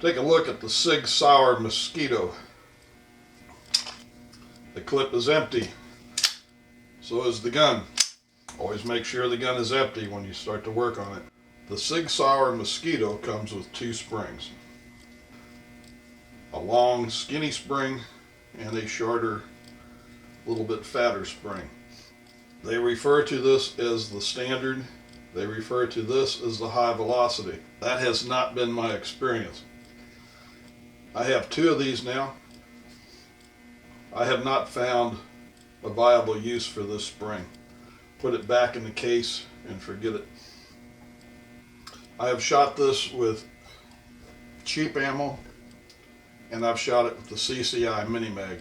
Take a look at the Sig Sauer Mosquito. The clip is empty. So is the gun. Always make sure the gun is empty when you start to work on it. The Sig Sauer Mosquito comes with two springs. A long skinny spring and a shorter, little bit fatter spring. They refer to this as the standard. They refer to this as the high velocity. That has not been my experience. I have two of these now. I have not found a viable use for this spring. Put it back in the case and forget it. I have shot this with cheap ammo, and I've shot it with the CCI Mini Mag.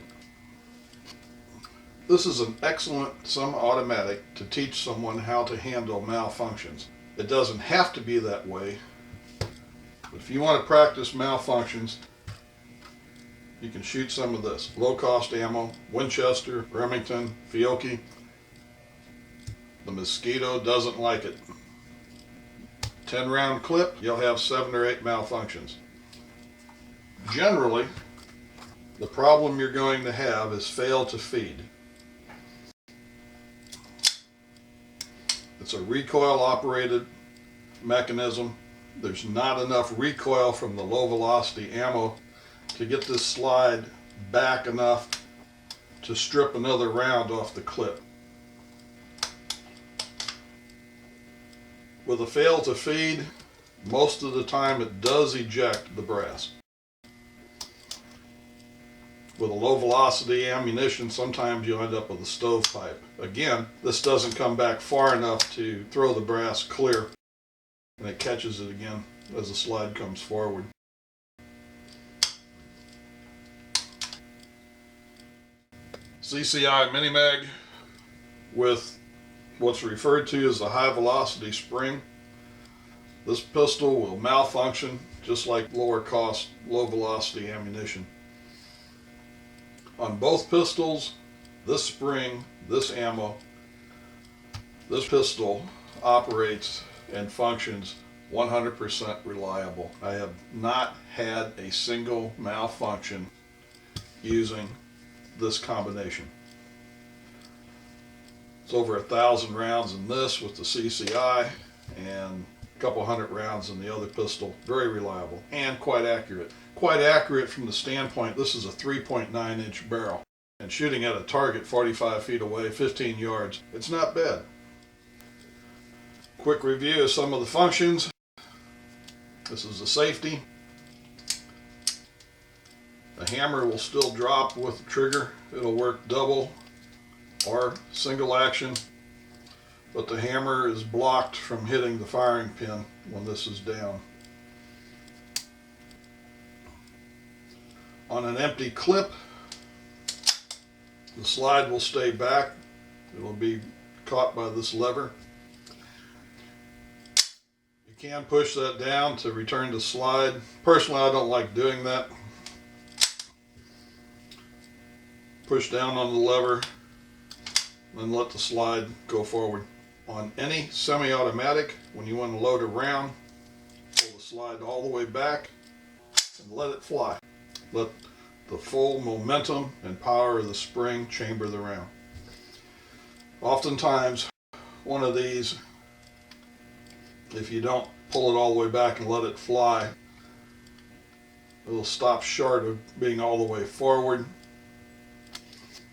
This is an excellent semi-automatic to teach someone how to handle malfunctions. It doesn't have to be that way, but if you want to practice malfunctions, you can shoot some of this. Low-cost ammo, Winchester, Remington, Fiocchi. The Mosquito doesn't like it. 10-round clip, you'll have 7 or 8 malfunctions. Generally, the problem you're going to have is fail to feed. It's a recoil-operated mechanism. There's not enough recoil from the low-velocity ammo to get this slide back enough to strip another round off the clip. With a fail to feed, most of the time it does eject the brass. With a low velocity ammunition, sometimes you end up with a stovepipe. Again, this doesn't come back far enough to throw the brass clear, and it catches it again as the slide comes forward. CCI Mini Mag with what's referred to as the high velocity spring. This pistol will malfunction just like lower cost, low velocity ammunition. On both pistols, this spring, this ammo, this pistol operates and functions 100% reliable. I have not had a single malfunction using this combination. It's over 1,000 rounds in this with the CCI and a couple hundred rounds in the other pistol. Very reliable and quite accurate. Quite accurate from the standpoint, this is a 3.9-inch barrel, and shooting at a target 45 feet away, 15 yards, it's not bad. Quick review of some of the functions. This is the safety. The hammer will still drop with the trigger. It'll work double or single action, but the hammer is blocked from hitting the firing pin when this is down. On an empty clip, the slide will stay back. It will be caught by this lever. You can push that down to return the slide. Personally, I don't like doing that. Push down on the lever, then let the slide go forward. On any semi-automatic, when you want to load a round, pull the slide all the way back and let it fly. Let the full momentum and power of the spring chamber the round. Oftentimes, one of these, if you don't pull it all the way back and let it fly, it'll stop short of being all the way forward.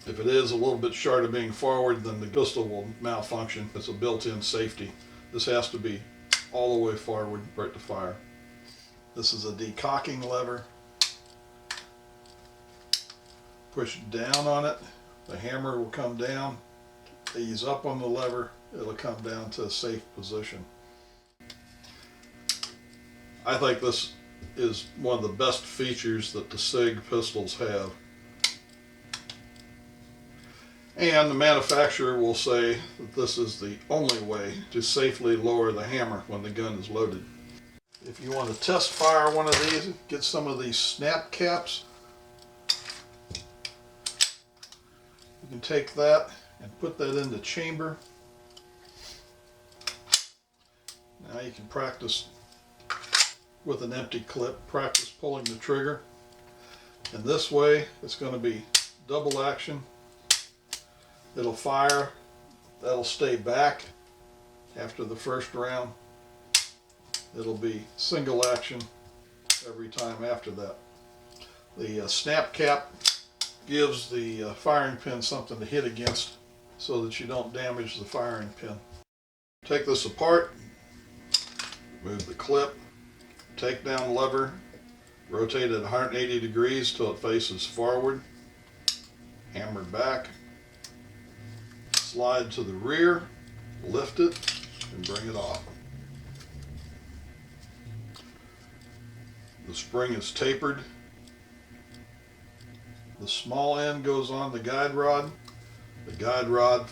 If it is a little bit short of being forward, then the pistol will malfunction. It's a built-in safety. This has to be all the way forward for it to fire. This is a decocking lever. Push down on it, the hammer will come down. Ease up on the lever, it'll come down to a safe position. I think this is one of the best features that the SIG pistols have. And the manufacturer will say that this is the only way to safely lower the hammer when the gun is loaded. If you want to test fire one of these, get some of these snap caps. You can take that and put that in the chamber. Now you can practice with an empty clip. Practice pulling the trigger. And this way it's going to be double action. It'll fire. That'll stay back after the first round. It'll be single action every time after that. The snap cap gives the firing pin something to hit against so that you don't damage the firing pin. Take this apart, move the clip, take down lever, rotate it 180 degrees till it faces forward, hammer back, slide to the rear, lift it, and bring it off. The spring is tapered. The small end goes on the guide rod. The guide rod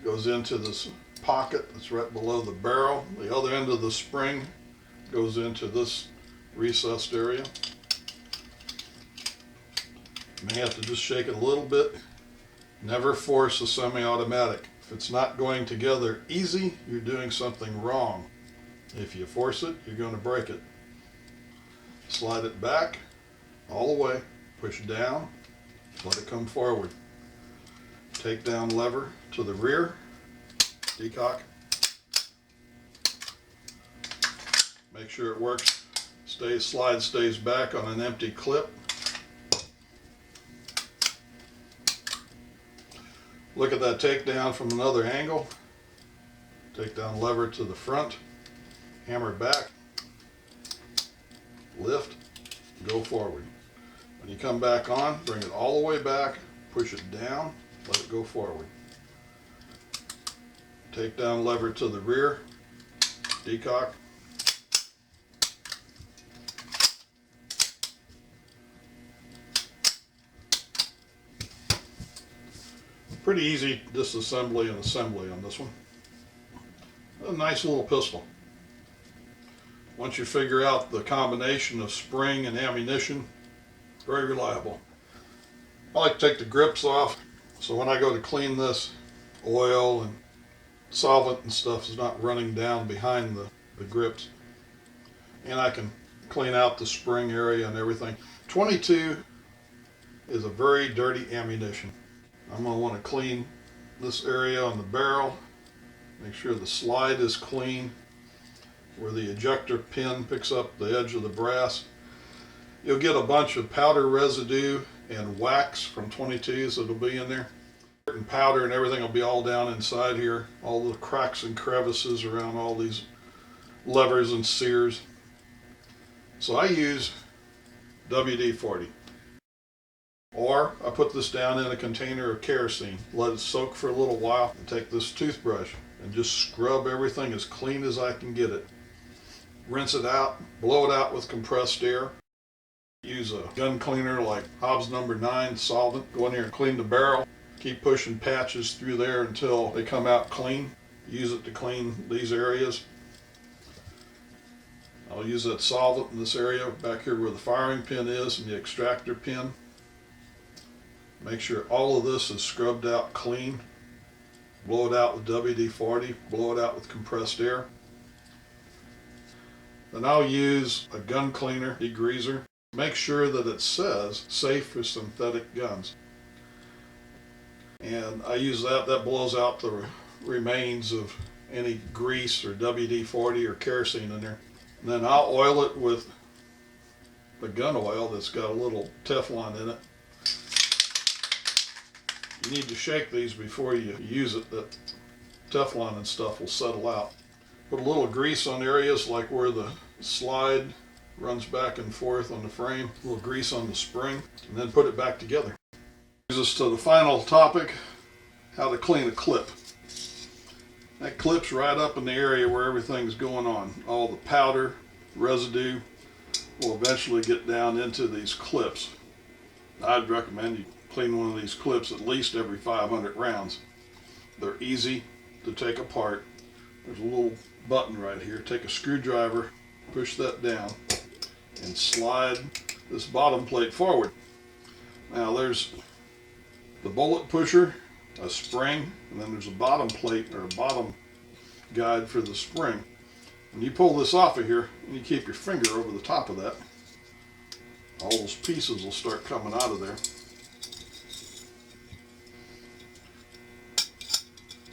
goes into this pocket that's right below the barrel. The other end of the spring goes into this recessed area. You may have to just shake it a little bit. Never force a semi-automatic. If it's not going together easy, you're doing something wrong. If you force it, you're going to break it. Slide it back all the way, push down, let it come forward. Take down lever to the rear, decock. Make sure it works. Slide stays back on an empty clip. Look at that takedown from another angle. Take down lever to the front, hammer back, lift, go forward. When you come back on, bring it all the way back, push it down, let it go forward. Take down lever to the rear, decock. Pretty easy disassembly and assembly on this one. A nice little pistol. Once you figure out the combination of spring and ammunition, very reliable. I like to take the grips off, so when I go to clean this, oil and solvent and stuff is not running down behind the grips. And I can clean out the spring area and everything. 22 is a very dirty ammunition. I'm going to want to clean this area on the barrel, make sure the slide is clean, where the ejector pin picks up the edge of the brass. You'll get a bunch of powder residue and wax from 22s that'll be in there. And powder and everything will be all down inside here, all the cracks and crevices around all these levers and sears. So I use WD-40. Or I put this down in a container of kerosene, let it soak for a little while, and take this toothbrush and just scrub everything as clean as I can get it. Rinse it out, blow it out with compressed air. Use a gun cleaner like Hobbs No. 9 solvent. Go in here and clean the barrel. Keep pushing patches through there until they come out clean. Use it to clean these areas. I'll use that solvent in this area back here where the firing pin is and the extractor pin. Make sure all of this is scrubbed out clean. Blow it out with WD-40, blow it out with compressed air. Then I'll use a gun cleaner degreaser. Make sure that it says safe for synthetic guns. And I use that blows out the remains of any grease or WD-40 or kerosene in there. And then I'll oil it with the gun oil that's got a little Teflon in it. You need to shake these before you use it. That Teflon and stuff will settle out. Put a little grease on areas like where the slide runs back and forth on the frame. A little grease on the spring, and then put it back together. Brings us to the final topic, how to clean a clip. That clip's right up in the area where everything's going on. All the powder, residue will eventually get down into these clips. I'd recommend you clean one of these clips at least every 500 rounds. They're easy to take apart. There's a little button right here. Take a screwdriver, push that down, and slide this bottom plate forward. Now there's the bullet pusher, a spring, and then there's a bottom plate or a bottom guide for the spring. When you pull this off of here and you keep your finger over the top of that, all those pieces will start coming out of there.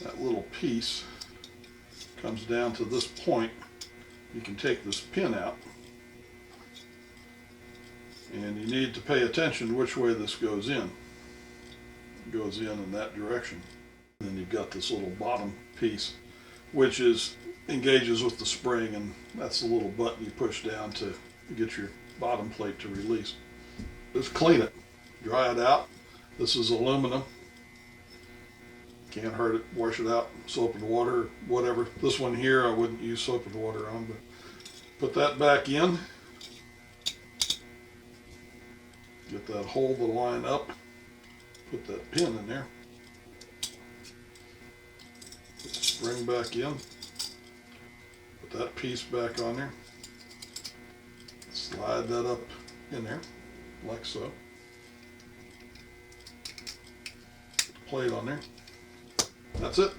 That little piece comes down to this point. You can take this pin out, and you need to pay attention to which way this goes in. It goes in that direction. Then you've got this little bottom piece, which engages with the spring, and that's the little button you push down to get your bottom plate to release. Just clean it, dry it out. This is aluminum. Can't hurt it. Wash it out, soap and water, whatever. This one here I wouldn't use soap and water on, but put that back in. Get that hole to line up. Put that pin in there. Put the spring back in. Put that piece back on there. Slide that up in there, like so. Put the plate on there. That's it.